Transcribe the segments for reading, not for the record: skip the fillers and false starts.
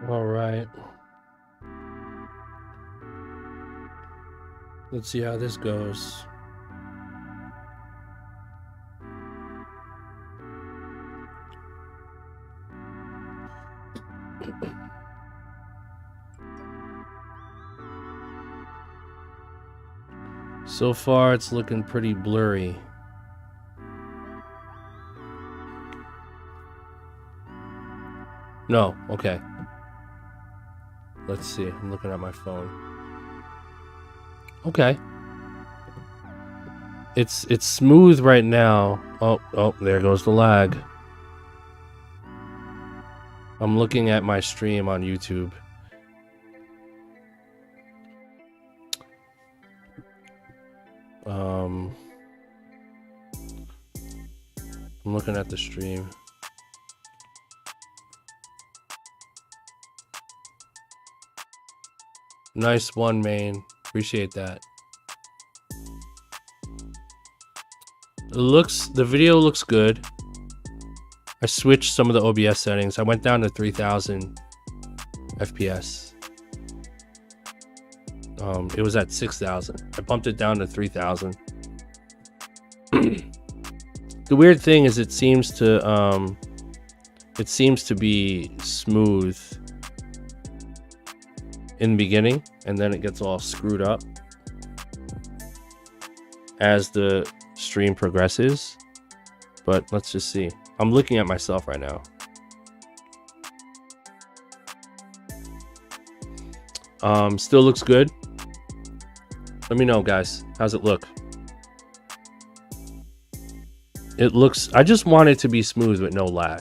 All right. Let's see how this goes. So far, it's looking pretty blurry. No, okay. Let's see. I'm looking at my phone. Okay. It's smooth right now. Oh, there goes the lag. I'm looking at my stream on YouTube. I'm looking at the stream. Nice one, Maine. Appreciate that. The video looks good. I switched some of the OBS settings. I went down to 3000 FPS. It was at 6000. I bumped it down to 3000. The weird thing is it seems to be smooth in the beginning, and then it gets all screwed up as the stream progresses. But let's just see. I'm looking at myself right now. Still looks good. Let me know, guys. How's it look? It looks, I just want it to be smooth with no lag.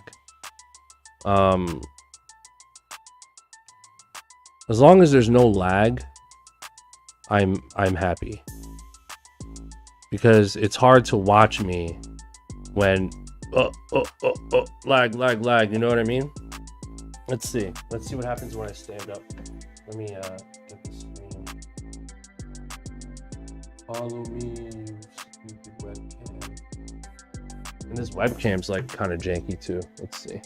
As long as there's no lag, I'm happy. Because it's hard to watch me when lag, you know what I mean? Let's see what happens when I stand up. Let me get the screen. Follow me, you stupid webcam. And this webcam's like kind of janky too. Let's see.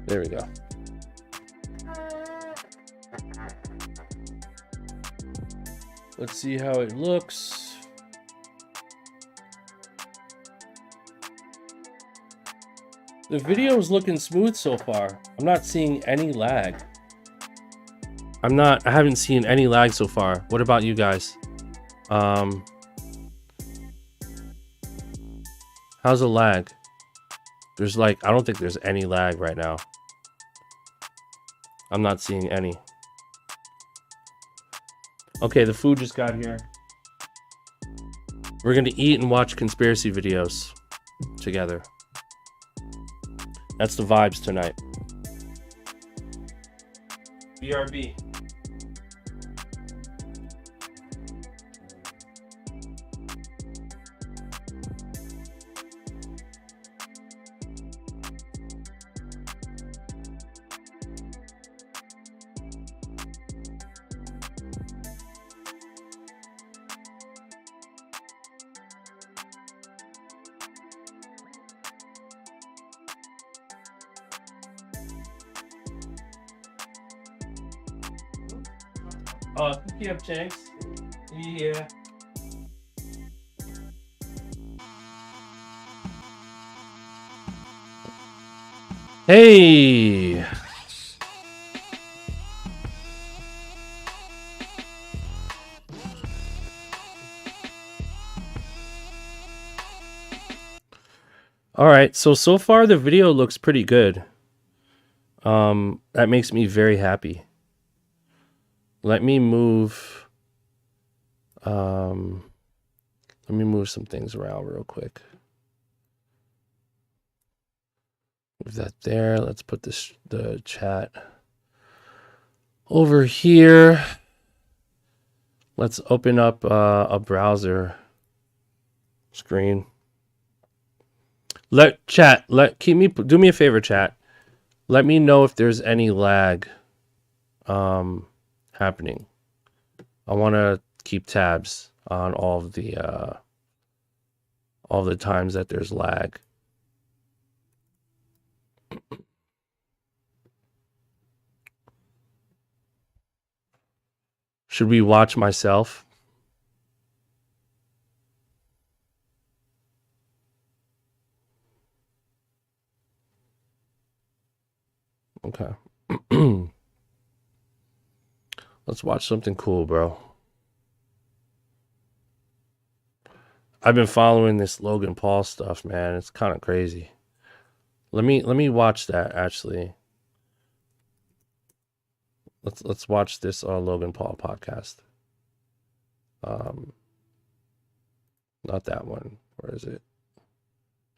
There we go. Let's see how it looks. The video is looking smooth so far. I'm not seeing any lag. I haven't seen any lag so far. What about you guys? How's the lag? There's like, I don't think there's any lag right now. I'm not seeing any. Okay, the food just got here. We're gonna eat and watch conspiracy videos together. That's the vibes tonight. BRB. Pick you up, Jenks. Yeah. Hey. All right, so far the video looks pretty good. That makes me very happy. Let me move some things around real quick. Move that there. Let's put the chat over here. Let's open up a browser screen. Do me a favor, chat. Let me know if there's any lag happening. I want to keep tabs on all the times that there's lag. Should we watch myself? Okay. Let's watch something cool, bro. I've been following this Logan Paul stuff, man. It's kind of crazy. Let me watch that actually. Let's watch this Logan Paul podcast. Not that one. Where is it?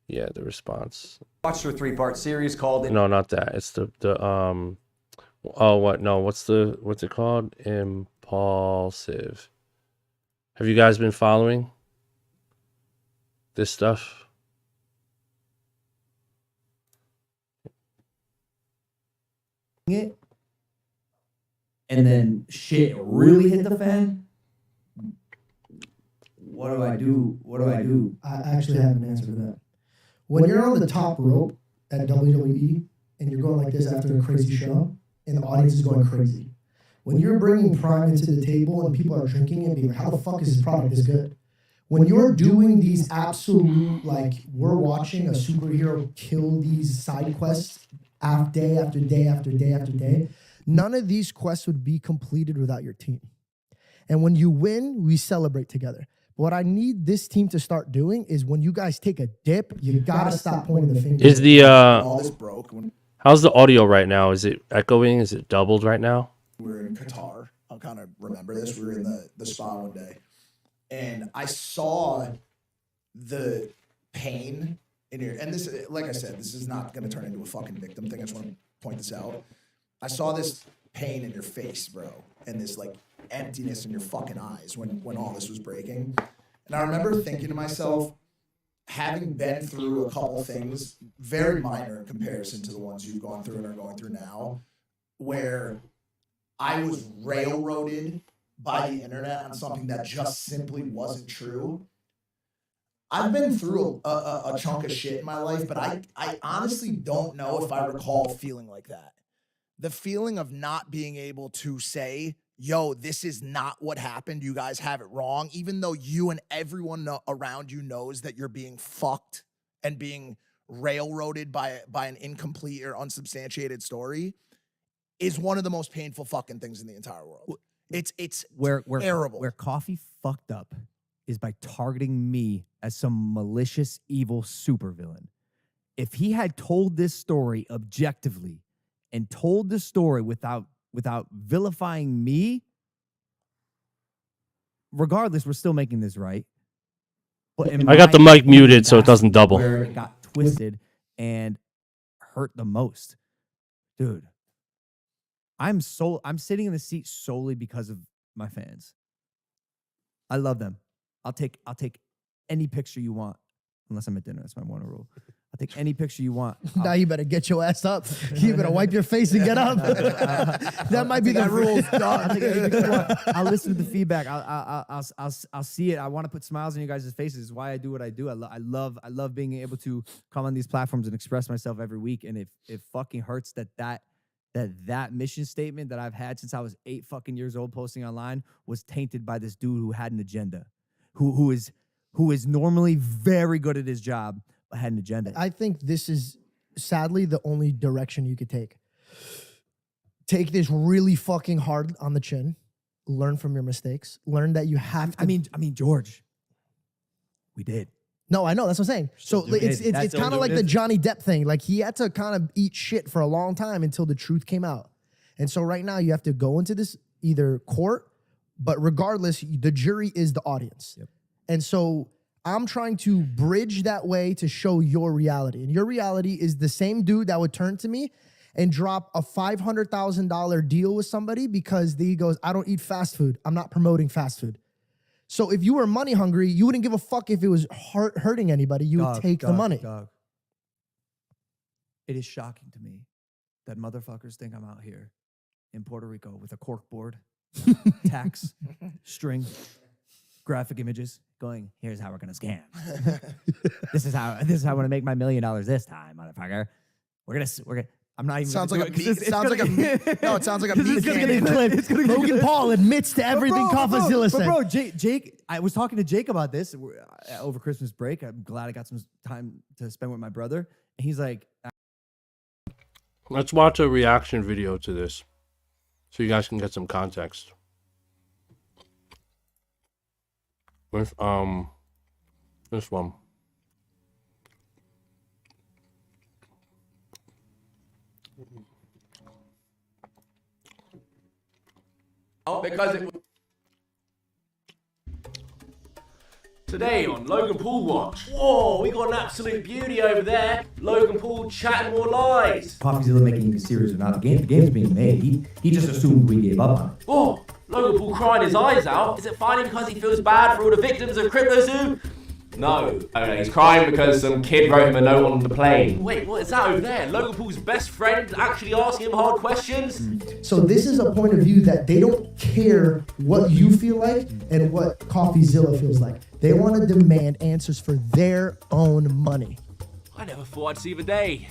Yeah, the response. Watched a 3-part series called. No, not that. It's the oh what? No, what's it called? Impulsive. Have you guys been following this stuff? It, and then shit really hit the fan. What do I do? What do I do? I actually have an answer to that. When you're on the top rope at WWE and you're going like this after a crazy show and the audience is going crazy, when you're bringing Prime into the table and people are drinking it, being like, how the fuck is this product this good? When you're doing these absolute, like, we're watching a superhero kill these side quests day after day after day after day, none of these quests would be completed without your team. And when you win, we celebrate together. What I need this team to start doing is when you guys take a dip, you gotta stop pointing the finger. Is the all this broke when how's the audio right now? Is it echoing? Is it doubled right now? we were in Qatar. I'll kind of remember this. We were in the spa one day, and I saw the pain in your. And this, like I said, this is not going to turn into a fucking victim thing. I just want to point this out. I saw this pain in your face, bro, and this like emptiness in your fucking eyes when all this was breaking. And I remember thinking to myself, having been through a couple things, very minor in comparison to the ones you've gone through and are going through now, where I was railroaded by the internet on something that just simply wasn't true. I've been through a chunk of shit in my life, but I honestly don't know if I recall feeling like that. The feeling of not being able to say, yo, this is not what happened. You guys have it wrong. Even though you and everyone around you knows that you're being fucked and being railroaded by an incomplete or unsubstantiated story is one of the most painful fucking things in the entire world. It's terrible. Where Coffee fucked up is by targeting me as some malicious, evil supervillain. If he had told this story objectively and told the story without vilifying me, regardless, we're still making this right. But I got the mic muted so it doesn't double. Where it got twisted and hurt the most. Dude, I'm sitting in the seat solely because of my fans. I love them. I'll take any picture you want, unless I'm at dinner. That's my one rule. I'll take any picture you want. Now you better get your ass up. You better wipe your face and get up. That might be the rule. I'll listen to the feedback. I'll see it. I want to put smiles on you guys' faces. It's why I do what I do. I love being able to come on these platforms and express myself every week. And it fucking hurts that mission statement that I've had since I was 8 fucking years old posting online was tainted by this dude who had an agenda, who is normally very good at his job, but had an agenda. I think this is sadly the only direction you could take. Take this really fucking hard on the chin. Learn from your mistakes. Learn that you have to. I mean, George, we did. No, I know. That's what I'm saying. So it's kind of like the Johnny Depp thing. Like he had to kind of eat shit for a long time until the truth came out. And so right now you have to go into this either court, but regardless, the jury is the audience. Yep. And so I'm trying to bridge that way to show your reality. And your reality is the same dude that would turn to me and drop a $500,000 deal with somebody because he goes, I don't eat fast food. I'm not promoting fast food. So if you were money hungry, you wouldn't give a fuck if it was hurting anybody. You would take the money. Dog. It is shocking to me that motherfuckers think I'm out here in Puerto Rico with a cork board, tax, string, graphic images, going, here's how we're gonna scam. This is how I'm gonna make my $1 million this time, motherfucker. I'm not even. Sounds gonna like do a it 'cause meat. It sounds like a meat. No, it sounds like a meat. It's gonna candy. get clipped. It's gonna get Logan clipped. Paul admits to everything Coffeezilla said. Bro, Jake, I was talking to Jake about this over Christmas break. I'm glad I got some time to spend with my brother. And he's like, Let's watch a reaction video to this so you guys can get some context. With this one. Because it was today on Logan Paul Watch. Whoa, we got an absolute beauty over there. Logan Paul chatting more lies. Coffeezilla making a series or not. The game's being made. He just assumed we gave up on it. Oh, Logan Paul crying his eyes out. Is it finally because he feels bad for all the victims of CryptoZoo? No, he's crying because some kid wrote him a note on the plane. Wait, what is that over there? Logan Paul's best friend actually asking him hard questions? So this is a point of view that they don't care what you feel like and what Coffeezilla feels like. They want to demand answers for their own money. I never thought I'd see the day.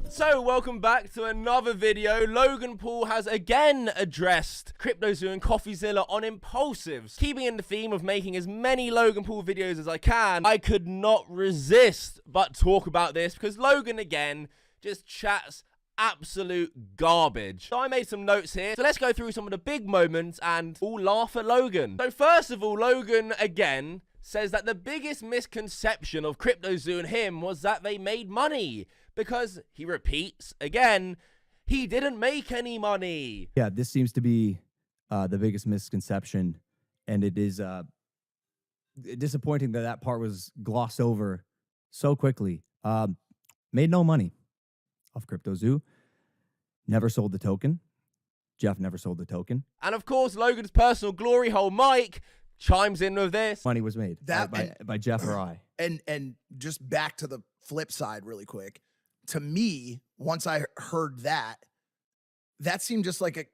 So, welcome back to another video. Logan Paul has again addressed CryptoZoo and Coffeezilla on impulsives. Keeping in the theme of making as many Logan Paul videos as I can, I could not resist but talk about this because Logan again just chats absolute garbage. So I made some notes here. So let's go through some of the big moments and all laugh at Logan. So first of all, Logan again says that the biggest misconception of CryptoZoo and him was that they made money. Because, he repeats, again, he didn't make any money. Yeah, this seems to be the biggest misconception. And it is disappointing that part was glossed over so quickly. Made no money off CryptoZoo. Never sold the token. Jeff never sold the token. And of course, Logan's personal glory hole, Mike, chimes in with this. Money was made by Jeff or I. And just back to the flip side really quick. To me, once I heard that seemed just like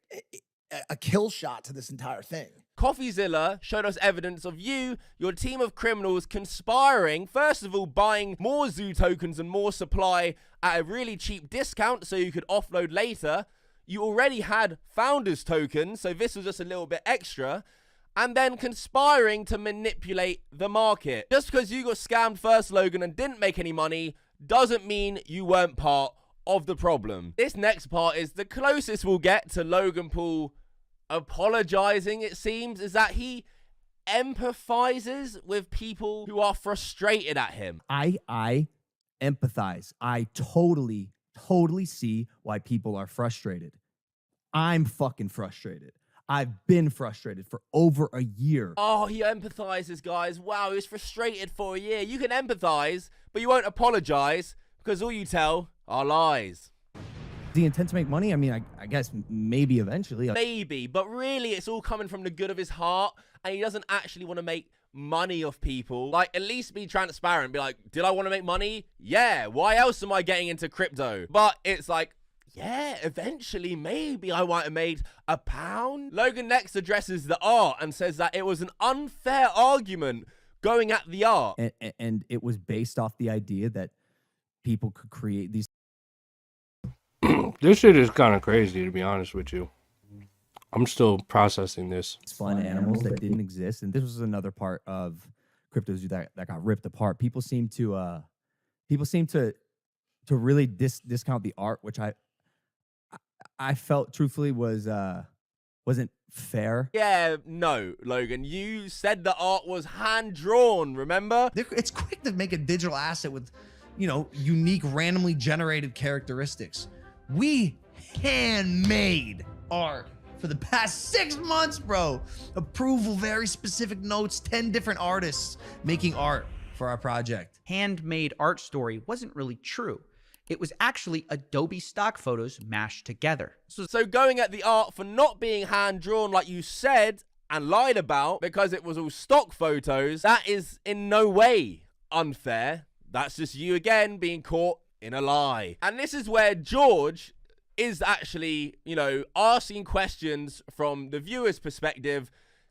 a kill shot to this entire thing. Coffeezilla showed us evidence of you, your team of criminals, conspiring, first of all, buying more Zoo tokens and more supply at a really cheap discount so you could offload later. You already had Founders tokens, so this was just a little bit extra. And then conspiring to manipulate the market. Just because you got scammed first, Logan, and didn't make any money doesn't mean you weren't part of the problem. This next part is the closest we'll get to Logan Paul apologizing, it seems, is that he empathizes with people who are frustrated at him. I empathize. I totally see why people are frustrated. I'm fucking frustrated. I've been frustrated for over a year. Oh, he empathizes, guys. Wow, he was frustrated for a year. You can empathize, but you won't apologize because all you tell are lies. The intent to make money? I mean, I guess maybe eventually. Maybe, but really it's all coming from the good of his heart, and he doesn't actually want to make money off people. Like, at least be transparent. Be like, did I want to make money? Yeah. Why else am I getting into crypto? But it's like, yeah, eventually, maybe I might have made £1. Logan next addresses the art and says that it was an unfair argument going at the art. And it was based off the idea that people could create these. This shit is kind of crazy, to be honest with you. I'm still processing this. Fun animals that didn't exist. And this was another part of CryptoZoo that got ripped apart. People seem to really discount the art, which I felt truthfully wasn't fair. Yeah, no, Logan, you said the art was hand-drawn, remember? It's quick to make a digital asset with, unique, randomly generated characteristics. We handmade art for the past 6 months, bro. Approval, very specific notes, 10 different artists making art for our project. Handmade art story wasn't really true. It was actually Adobe stock photos mashed together. So going at the art for not being hand-drawn like you said and lied about because it was all stock photos, that is in no way unfair. That's just you again being caught in a lie. And this is where George is actually, asking questions from the viewer's perspective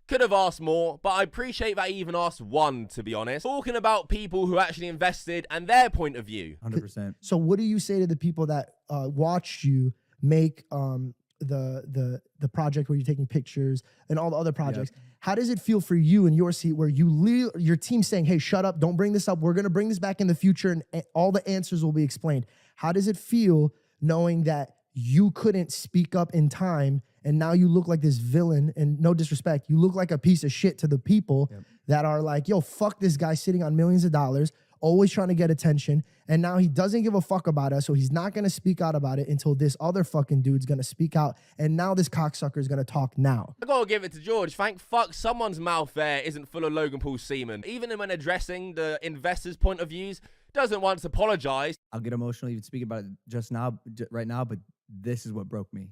Could have asked more, but I appreciate that he even asked one, to be honest. Talking about people who actually invested and their point of view. 100%. So what do you say to the people that watched you make the project where you're taking pictures and all the other projects? How does it feel for you in your seat where your team's saying, hey, shut up, don't bring this up, we're going to bring this back in the future and all the answers will be explained? How does it feel knowing that you couldn't speak up in time and now you look like this villain? And no disrespect, you look like a piece of shit to the people that are like, yo, fuck this guy sitting on millions of dollars, always trying to get attention, and now he doesn't give a fuck about us, so he's not going to speak out about it until this other fucking dude's going to speak out, and now this cocksucker is going to talk now. I gotta give it to George. Thank fuck someone's mouth there isn't full of Logan Paul semen. Even when addressing the investors' point of views, doesn't once apologize. I'll get emotional even speaking about it just now, right now, but this is what broke me.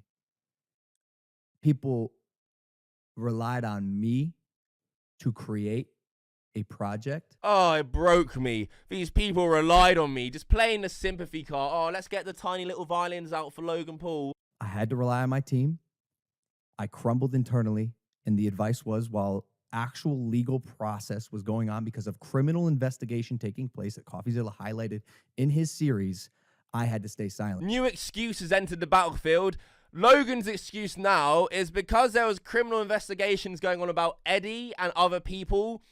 People relied on me to create a project. Oh, it broke me. These people relied on me, just playing the sympathy card. Oh, let's get the tiny little violins out for Logan Paul. I had to rely on my team. I crumbled internally, and the advice was, while actual legal process was going on because of criminal investigation taking place that CoffeeZilla highlighted in his series, I had to stay silent. New excuses entered the battlefield. Logan's excuse now is because there was criminal investigations going on about Eddie and other people,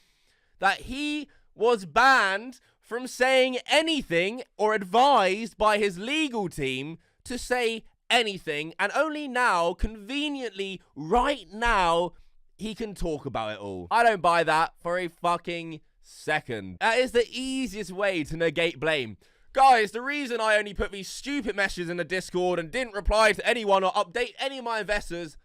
that he was banned from saying anything or advised by his legal team to say anything, and only now, conveniently, right now, he can talk about it all. I don't buy that for a fucking second. That is the easiest way to negate blame. Guys, the reason I only put these stupid messages in the Discord and didn't reply to anyone or update any of my investors,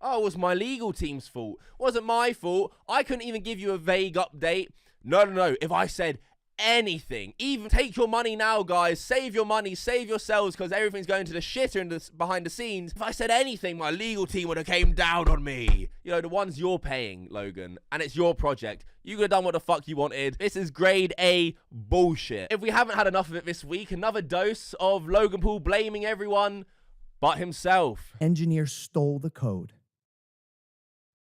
was my legal team's fault. Wasn't my fault. I couldn't even give you a vague update. No. If I said anything, even take your money now, guys, save your money, save yourselves, because everything's going to the shitter behind the scenes. If I said anything, my legal team would have came down on me. You know, the ones you're paying, Logan, and it's your project. You could have done what the fuck you wanted. This is grade A bullshit. If we haven't had enough of it this week, another dose of Logan Paul blaming everyone but himself. Engineer stole the code,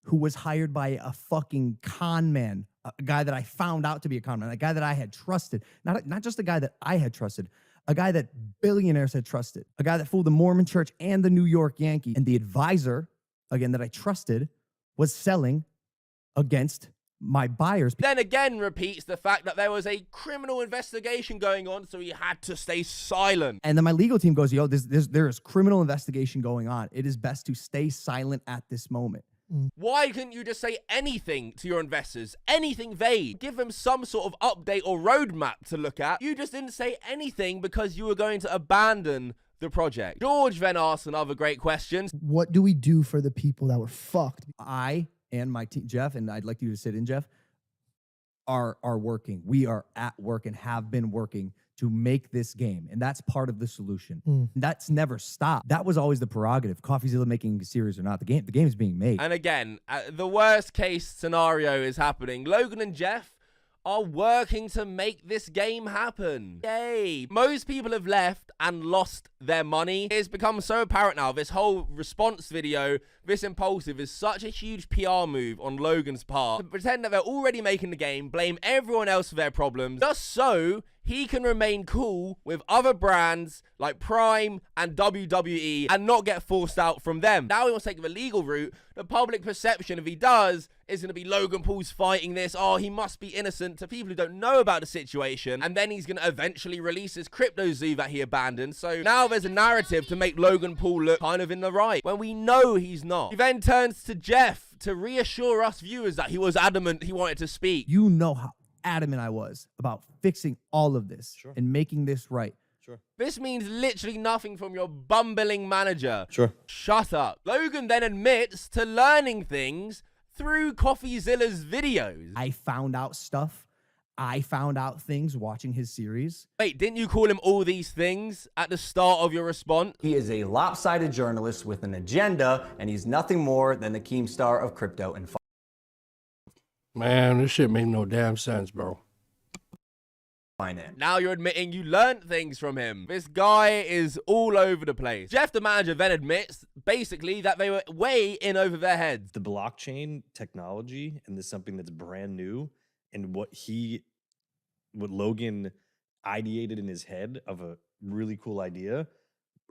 who was hired by a fucking con man, a guy that I found out to be a con man, a guy that I had trusted, not just a guy that I had trusted, a guy that billionaires had trusted, a guy that fooled the Mormon church and the New York Yankees. And the advisor, again, that I trusted, was selling against my buyers. Then again repeats the fact that there was a criminal investigation going on, so he had to stay silent. And then my legal team goes, yo, there is criminal investigation going on. It is best to stay silent at this moment. Why couldn't you just say anything to your investors? Anything vague? Give them some sort of update or roadmap to look at. You just didn't say anything because you were going to abandon the project. George then asked another great question. What do we do for the people that were fucked? I and my team, Jeff, and I'd like you to sit in, Jeff, are working. We are at work and have been working to make this game. And that's part of the solution. That's never stopped. That was always the prerogative. CoffeeZilla making a series or not, the game is being made. And again, the worst case scenario is happening. Logan and Jeff are working to make this game happen. Yay. Most people have left and lost their money. It's become so apparent now, this whole response video, this impulsive, is such a huge PR move on Logan's part to pretend that they're already making the game, blame everyone else for their problems, just so he can remain cool with other brands like Prime and WWE and not get forced out from them. Now he wants to take the legal route. The public perception, if he does, is going to be Logan Paul's fighting this. Oh, he must be innocent, to people who don't know about the situation. And then he's going to eventually release his crypto zoo that he abandoned. So now there's a narrative to make Logan Paul look kind of in the right when we know he's not. He then turns to Jeff to reassure us viewers that he was adamant he wanted to speak. You know how adamant I was about fixing all of this and making this right. This means literally nothing from your bumbling manager. Shut up. Logan then admits to learning things through CoffeeZilla's videos. I found out stuff. I found out things watching his series. Wait, didn't you call him all these things at the start of your response? He is a lopsided journalist with an agenda, and he's nothing more than the Keemstar of crypto and Man, this shit make no damn sense, bro. finance. Now you're admitting you learned things from him. This guy is all over the place. Jeff, the manager, then admits basically that they were way in over their heads. The blockchain technology, and this is something that's brand new, and what Logan ideated in his head of a really cool idea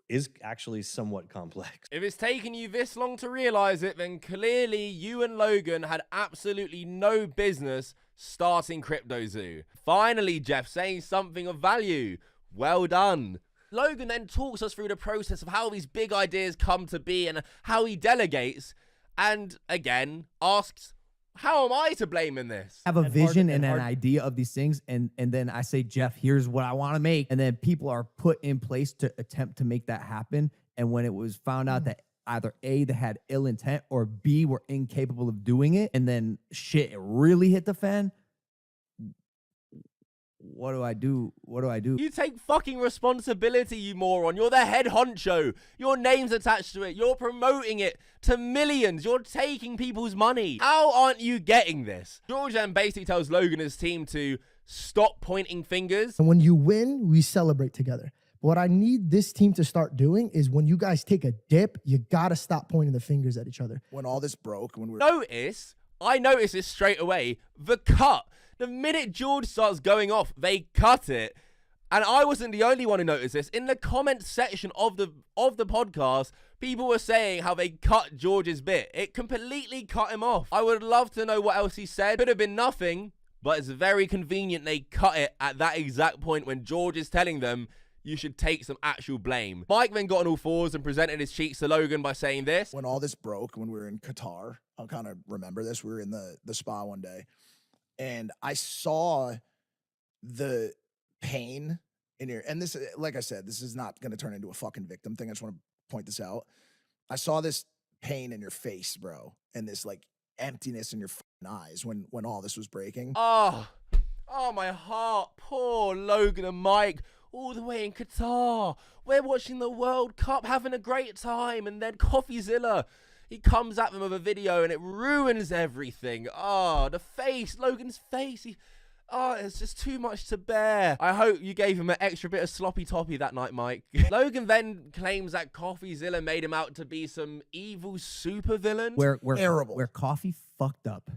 is actually somewhat complex. If it's taken you this long to realize it, then clearly you and Logan had absolutely no business starting CryptoZoo. Finally, Jeff saying something of value. Well done. Logan then talks us through the process of how these big ideas come to be and how he delegates, and again asks, how am I to blame in this? Have a vision and an idea of these things, and then I say, Jeff, here's what I want to make, and then people are put in place to attempt to make that happen. And when it was found out that either A, they had ill intent, or B, were incapable of doing it, and then shit really hit the fan, what do I do? What do I do? You take fucking responsibility, you moron. You're the head honcho. Your name's attached to it. You're promoting it to millions. You're taking people's money. How aren't you getting this? George then basically tells Logan and his team to stop pointing fingers. And when you win, we celebrate together. What I need this team to start doing is when you guys take a dip, you gotta stop pointing the fingers at each other. When all this broke, when we were I noticed this straight away. The cut. The minute George starts going off, they cut it. And I wasn't the only one who noticed this. In the comment section of the podcast, people were saying how they cut George's bit. It completely cut him off. I would love to know what else he said. Could have been nothing, but it's very convenient they cut it at that exact point when George is telling them you should take some actual blame. Mike then got on all fours and presented his cheeks to Logan by saying this. When all this broke, when we were in Qatar, I'll kind of remember this. We were in the spa one day, and I saw the pain in your, and this, like I said, this is not going to turn into a fucking victim thing. I just want to point this out. I saw this pain in your face, bro, and this like emptiness in your eyes when all this was breaking. Oh, my heart. Poor Logan and Mike, all the way in Qatar. We're watching the World Cup, having a great time, and then CoffeeZilla, he comes at them with a video and it ruins everything. Oh, the face, Logan's face. It's just too much to bear. I hope you gave him an extra bit of sloppy toppy that night, Mike. Logan then claims that CoffeeZilla made him out to be some evil supervillain. Where Coffee fucked up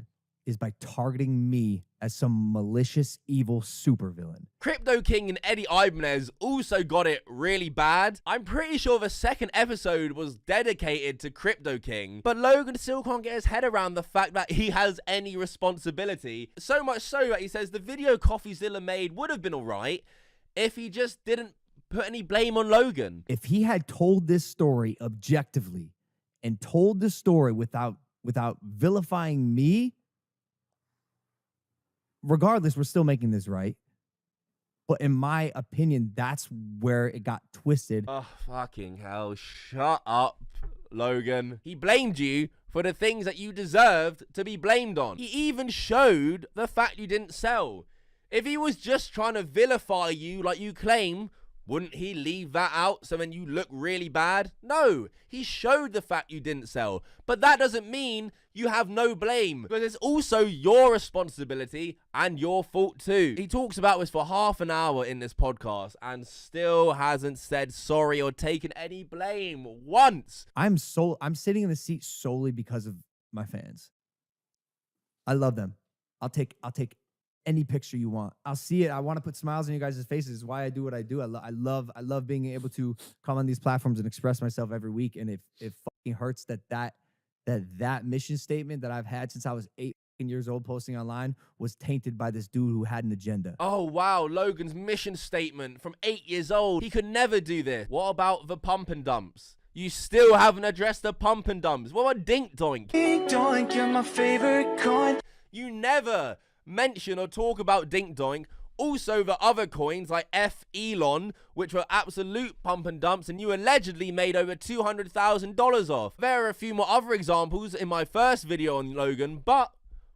is by targeting me as some malicious, evil supervillain. Crypto King and Eddie Ibanez also got it really bad. I'm pretty sure the second episode was dedicated to Crypto King, but Logan still can't get his head around the fact that he has any responsibility. So much so that he says the video CoffeeZilla made would have been alright if he just didn't put any blame on Logan. If he had told this story objectively and told the story without vilifying me, regardless, we're still making this right. But in my opinion, that's where it got twisted. Oh, fucking hell. Shut up, Logan. He blamed you for the things that you deserved to be blamed on. He even showed the fact you didn't sell. If he was just trying to vilify you like you claim, wouldn't he leave that out so then you look really bad? No, he showed the fact you didn't sell. But that doesn't mean you have no blame, because it's also your responsibility and your fault too. He talks about this for half an hour in this podcast and still hasn't said sorry or taken any blame once. I'm sitting in the seat solely because of my fans. I love them. I'll take any picture you want. I'll see it. I want to put smiles on you guys' faces. It's why I do what I do. I love being able to come on these platforms and express myself every week. And it fucking hurts that mission statement that I've had since I was 8 years old posting online was tainted by this dude who had an agenda. Oh wow, Logan's mission statement from 8 years old. He could never do this. What about the pump and dumps? You still haven't addressed the pump and dumps. What about Dink Doink? Dink Doink, you're my favorite coin. You never mention or talk about Dink Doink. Also the other coins like F Elon, which were absolute pump and dumps and you allegedly made over $200,000 off. There are a few more other examples in my first video on Logan, but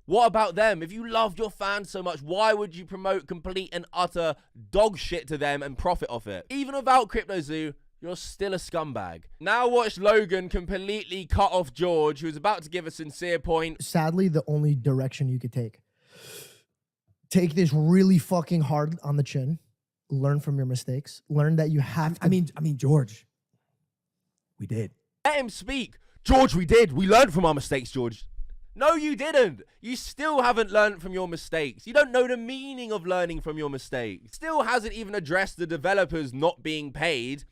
what about them? If you loved your fans so much, why would you promote complete and utter dog shit to them and profit off it? Even without CryptoZoo, you're still a scumbag. Now watch Logan completely cut off George, who's about to give a sincere point. Sadly, the only direction you could take. take this really fucking hard on the chin. Learn from your mistakes. Learn that you have to. I mean, George, we did. Let him speak. George, we did. We learned from our mistakes, George. No, you didn't. You still haven't learned from your mistakes. You don't know the meaning of learning from your mistakes. Still hasn't even addressed the developers not being paid.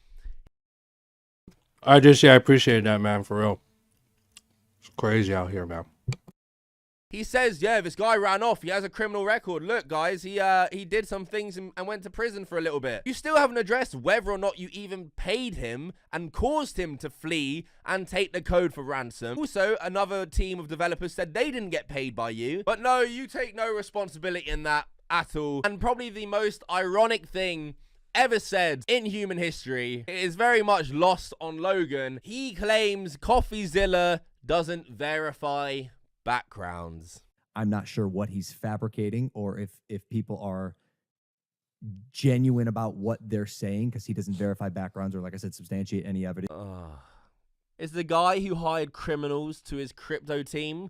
I appreciate that, man, for real. It's crazy out here, man. He says, yeah, this guy ran off. He has a criminal record. Look, guys, he did some things and went to prison for a little bit. You still haven't addressed whether or not you even paid him and caused him to flee and take the code for ransom. Also, another team of developers said they didn't get paid by you. But no, you take no responsibility in that at all. And probably the most ironic thing ever said in human history, it is very much lost on Logan. He claims CoffeeZilla doesn't verify backgrounds. I'm not sure what he's fabricating or if people are genuine about what they're saying, because he doesn't verify backgrounds or, like I said, substantiate any evidence. Is the guy who hired criminals to his crypto team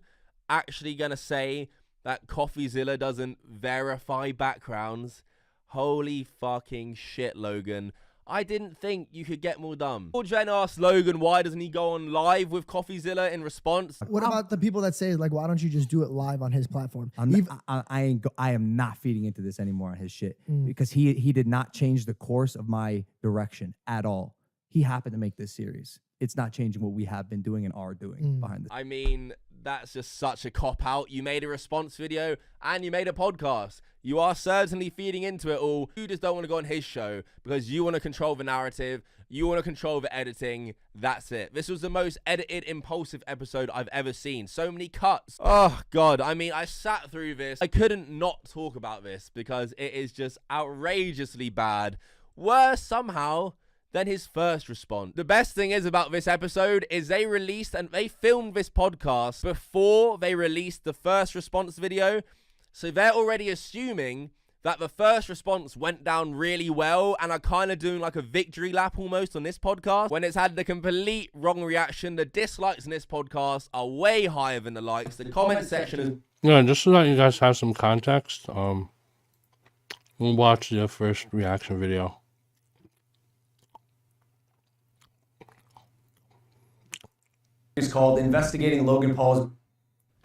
actually gonna say that CoffeeZilla doesn't verify backgrounds? Holy fucking shit, Logan. I didn't think you could get more dumb. Jen asked Logan, why doesn't he go on live with CoffeeZilla in response? What about the people that say, like, why don't you just do it live on his platform? I am not feeding into this anymore on his shit, because he did not change the course of my direction at all. He happened to make this series. It's not changing what we have been doing and are doing behind this. I mean, that's just such a cop-out. You made a response video and you made a podcast. You are certainly feeding into it all. You just don't want to go on his show because you want to control the narrative. You want to control the editing. That's it. This was the most edited, impulsive episode I've ever seen. So many cuts. Oh, God. I mean, I sat through this. I couldn't not talk about this because it is just outrageously bad. Worse, somehow, than his first response. The best thing is about this episode is they released and they filmed this podcast before they released the first response video. So they're already assuming that the first response went down really well and are kind of doing like a victory lap almost on this podcast when it's had the complete wrong reaction. The dislikes in this podcast are way higher than the likes. The comment section is... Yeah, just so that you guys have some context, we'll watch the first reaction video. It's called Investigating Logan Paul's...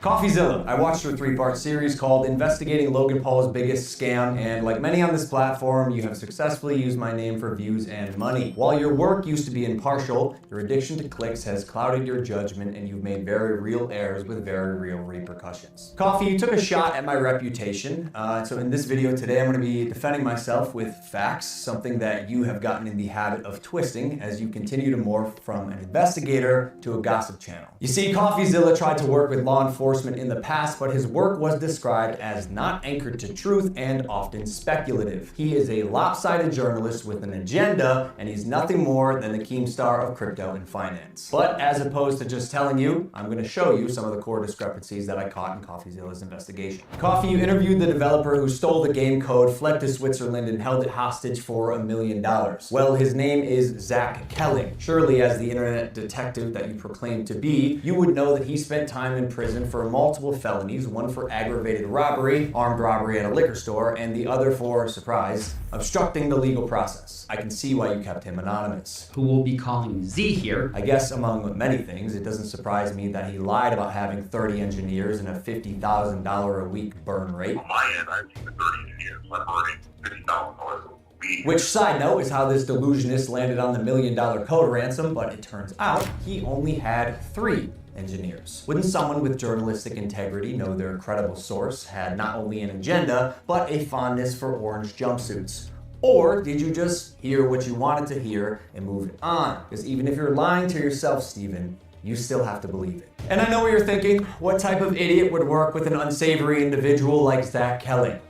CoffeeZilla. I watched her 3-part series called Investigating Logan Paul's Biggest Scam, and like many on this platform, you have successfully used my name for views and money. While your work used to be impartial, your addiction to clicks has clouded your judgment and you've made very real errors with very real repercussions. Coffee, you took a shot at my reputation, so in this video today I'm going to be defending myself with facts, something that you have gotten in the habit of twisting as you continue to morph from an investigator to a gossip channel. You see, CoffeeZilla tried to work with law enforcement in the past, but his work was described as not anchored to truth and often speculative. He is a lopsided journalist with an agenda, and he's nothing more than the Keemstar of crypto and finance. But as opposed to just telling you, I'm going to show you some of the core discrepancies that I caught in CoffeeZilla's investigation. Coffee, you interviewed the developer who stole the game code, fled to Switzerland, and held it hostage for $1 million. Well, his name is Zach Kelling. Surely, as the internet detective that you proclaim to be, you would know that he spent time in prison for multiple felonies, one for aggravated robbery, armed robbery at a liquor store, and the other for, surprise, obstructing the legal process. I can see why you kept him anonymous. Who will be calling Z here. I guess among many things, it doesn't surprise me that he lied about having 30 engineers and a $50,000 a week burn rate. On my end, I have 30 engineers. I'm burning $50,000 a week. Which, side note, is how this delusionist landed on the $1 million code ransom, but it turns out he only had 3 engineers. Wouldn't someone with journalistic integrity know their credible source had not only an agenda, but a fondness for orange jumpsuits? Or did you just hear what you wanted to hear and move it on? Because even if you're lying to yourself, Steven, you still have to believe it. And I know what you're thinking. What type of idiot would work with an unsavory individual like Zach Kelling?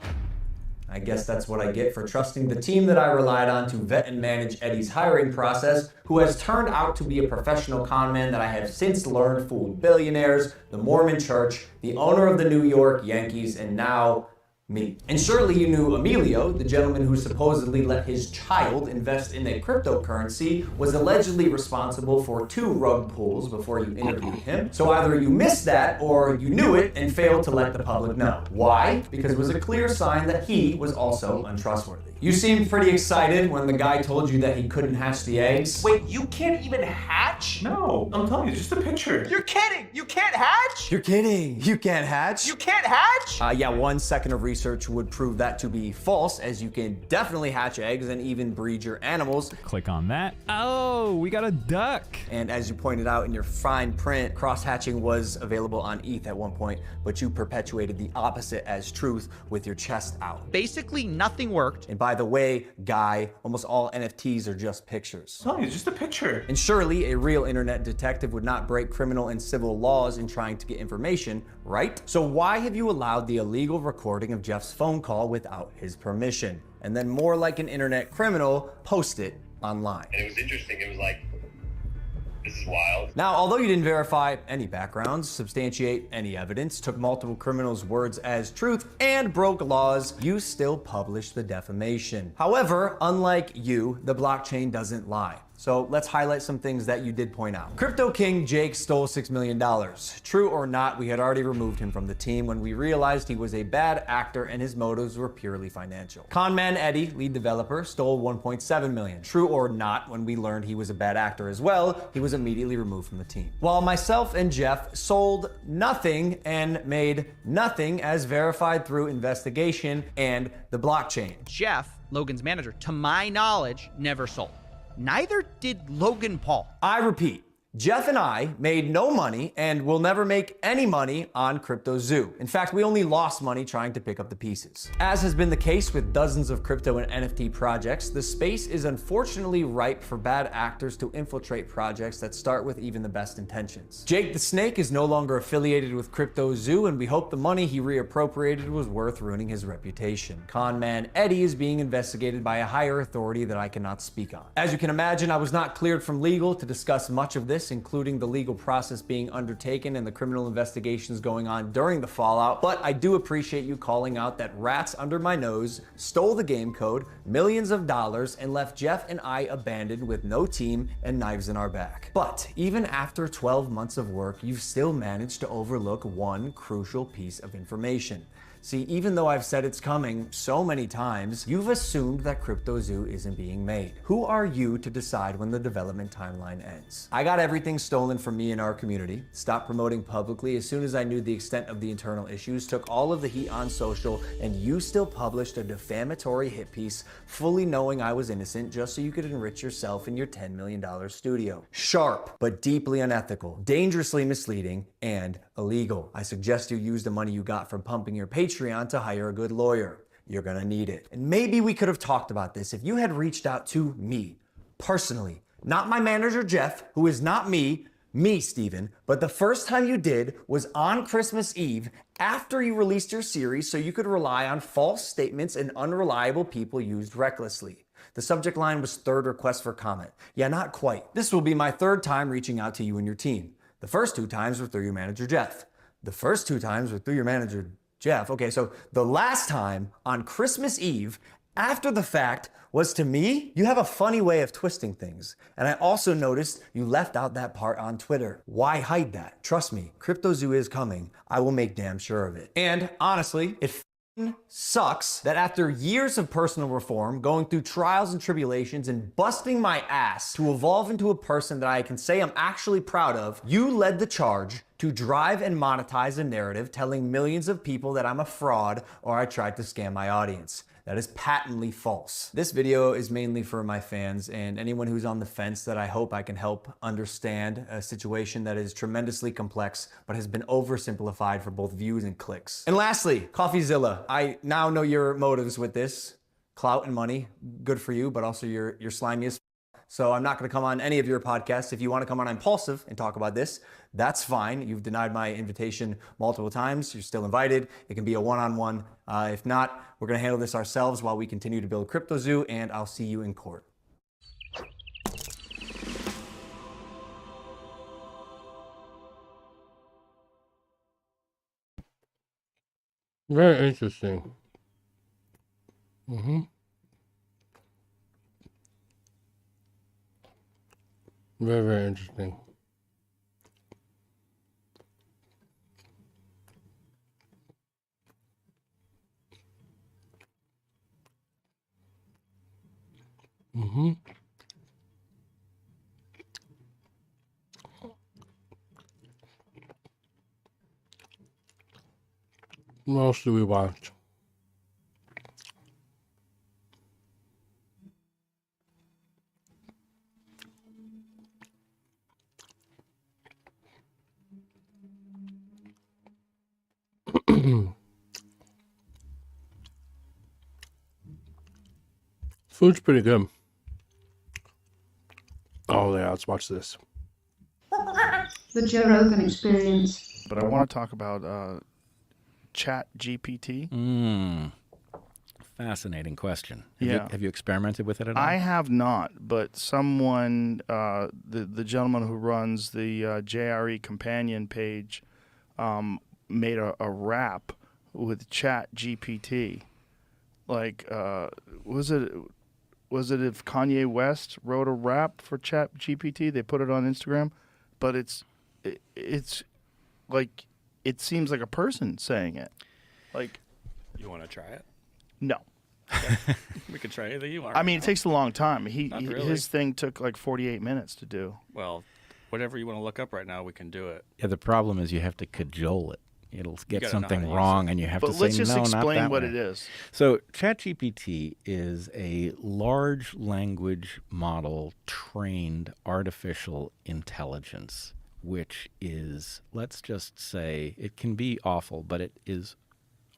I guess that's what I get for trusting the team that I relied on to vet and manage Eddie's hiring process, who has turned out to be a professional conman that I have since learned fooled billionaires, the Mormon Church, the owner of the New York Yankees, and now Me. And surely you knew Emilio, the gentleman who supposedly let his child invest in a cryptocurrency, was allegedly responsible for 2 rug pulls before you interviewed him. So either you missed that or you knew it and failed to let the public know. Why? Because it was a clear sign that he was also untrustworthy. You seemed pretty excited when the guy told you that he couldn't hatch the eggs. Wait, you can't even hatch? No, I'm telling you, it's just a picture. You're kidding! You can't hatch? You're kidding. You can't hatch? You can't hatch? Yeah, 1 second of research would prove that to be false, as you can definitely hatch eggs and even breed your animals. Click on that. Oh, we got a duck. And as you pointed out in your fine print, cross-hatching was available on ETH at one point, but you perpetuated the opposite as truth with your chest out. Basically, nothing worked. And by the way, Guy, almost all NFTs are just pictures. I'm telling you, it's just a picture. And surely a real internet detective would not break criminal and civil laws in trying to get information, right? So why have you allowed the illegal recording of Jeff's phone call without his permission? And then more like an internet criminal, post it online. And it was interesting. It was like, this is wild. Now, although you didn't verify any backgrounds, substantiate any evidence, took multiple criminals' words as truth, and broke laws, you still published the defamation. However, unlike you, the blockchain doesn't lie. So let's highlight some things that you did point out. Crypto King Jake stole $6 million. True or not, we had already removed him from the team when we realized he was a bad actor and his motives were purely financial. Conman Eddie, lead developer, stole $1.7 million. True or not, when we learned he was a bad actor as well, he was immediately removed from the team. While myself and Jeff sold nothing and made nothing as verified through investigation and the blockchain. Jeff, Logan's manager, to my knowledge, never sold. Neither did Logan Paul. I repeat, Jeff and I made no money and will never make any money on CryptoZoo. In fact, we only lost money trying to pick up the pieces. As has been the case with dozens of crypto and NFT projects, the space is unfortunately ripe for bad actors to infiltrate projects that start with even the best intentions. Jake the Snake is no longer affiliated with CryptoZoo, and we hope the money he reappropriated was worth ruining his reputation. Conman Eddie is being investigated by a higher authority that I cannot speak on. As you can imagine, I was not cleared from legal to discuss much of this, including the legal process being undertaken and the criminal investigations going on during the fallout, but I do appreciate you calling out that rats under my nose stole the game code, millions of dollars, and left Jeff and I abandoned with no team and knives in our back. But even after 12 months of work, you've still managed to overlook one crucial piece of information. See, even though I've said it's coming so many times, you've assumed that CryptoZoo isn't being made. Who are you to decide when the development timeline ends? I got everything stolen from me in our community, stopped promoting publicly as soon as I knew the extent of the internal issues, took all of the heat on social, and you still published a defamatory hit piece, fully knowing I was innocent just so you could enrich yourself in your $10 million studio. Sharp, but deeply unethical, dangerously misleading, and illegal. I suggest you use the money you got from pumping your Patreon to hire a good lawyer. You're gonna need it. And maybe we could have talked about this if you had reached out to me, personally. Not my manager, Jeff, who is not me, Steven, but the first time you did was on Christmas Eve after you released your series so you could rely on false statements and unreliable people used recklessly. The subject line was third request for comment. Yeah, not quite. This will be my 3rd time reaching out to you and your team. The first 2 times were through your manager, Jeff. The first 2 times were through your manager, Jeff. Okay, so the last time on Christmas Eve, after the fact, was to me. You have a funny way of twisting things. And I also noticed you left out that part on Twitter. Why hide that? Trust me, CryptoZoo is coming. I will make damn sure of it. And honestly, it sucks that after years of personal reform, going through trials and tribulations and busting my ass to evolve into a person that I can say I'm actually proud of, you led the charge to drive and monetize a narrative telling millions of people that I'm a fraud or I tried to scam my audience. That is patently false. This video is mainly for my fans and anyone who's on the fence that I hope I can help understand a situation that is tremendously complex but has been oversimplified for both views and clicks. And lastly, CoffeeZilla. I now know your motives with this. Clout and money, good for you, but also you're slimy as so I'm not gonna come on any of your podcasts. If you wanna come on Impulsive and talk about this, that's fine. You've denied my invitation multiple times. You're still invited. It can be a one-on-one. If not, we're gonna handle this ourselves while we continue to build CryptoZoo, and I'll see you in court. Very interesting. Mm-hmm. Very, very interesting. Mm-hmm. What else do we watch? Food's pretty good. Oh yeah, let's watch this. The Joe Rogan Experience. But I want to talk about Chat GPT. Fascinating question. Have you experimented with it at all? I have not, but someone, the gentleman who runs the JRE companion page, made a rap with Chat GPT. Like, was it if Kanye West wrote a rap for Chat GPT? They put it on Instagram, but it's like, it seems like a person saying it. Like, you want to try it? No. We could try anything you want. I mean, it takes a long time. Not really. His thing took like 48 minutes to do. Well, whatever you want to look up right now, we can do it. Yeah, the problem is you have to cajole it. It'll get gotta know how to something use wrong, it. and you have But to say, let's just no, not explain that what way. it is. So ChatGPT is a large language model trained artificial intelligence, which is, let's just say, it can be awful, but it is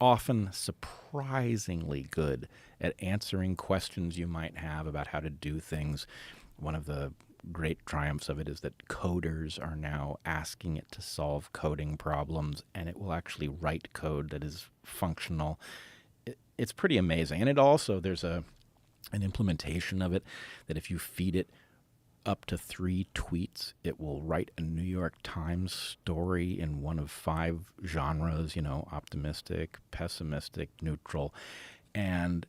often surprisingly good at answering questions you might have about how to do things. One of the great triumphs of it is that coders are now asking it to solve coding problems, and it will actually write code that is functional. It's pretty amazing. And it also, there's an implementation of it that if you feed it up to 3 tweets, it will write a New York Times story in one of 5 genres, optimistic, pessimistic, neutral. And,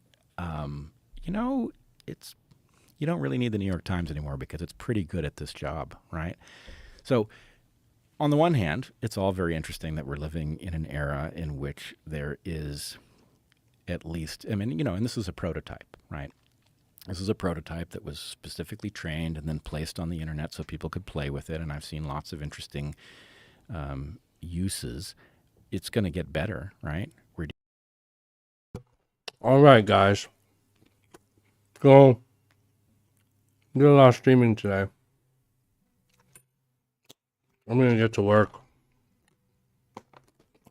you don't really need the New York Times anymore because it's pretty good at this job, right? So on the one hand, it's all very interesting that we're living in an era in which there is at least, and this is a prototype, right? This is a prototype that was specifically trained and then placed on the internet so people could play with it, and I've seen lots of interesting uses. It's going to get better, right? All right, guys. So, did a lot of streaming today. I'm gonna get to work,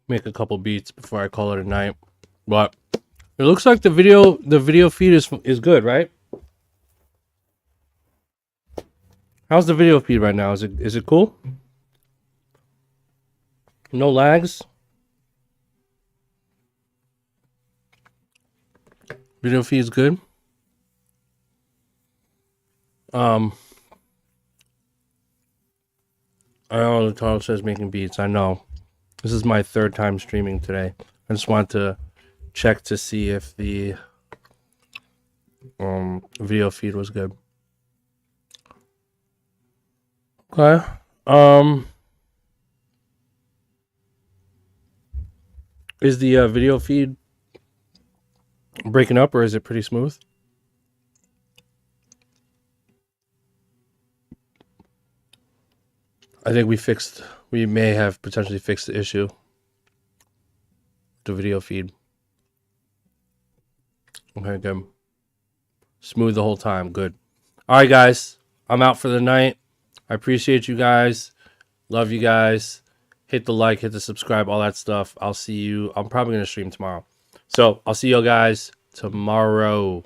make a couple beats before I call it a night. But it looks like the video feed is good, right? How's the video feed right now? Is it cool? No lags? Video feed is good. I know the title says making beats. I know. This is my 3rd time streaming today. I just wanted to check to see if the video feed was good. Okay. Is the video feed breaking up, or is it pretty smooth? I think we may have potentially fixed the issue. The video feed. Okay, good. Smooth the whole time. Good. All right, guys. I'm out for the night. I appreciate you guys. Love you guys. Hit the like, hit the subscribe, all that stuff. I'll see you. I'm probably going to stream tomorrow. So I'll see you guys tomorrow.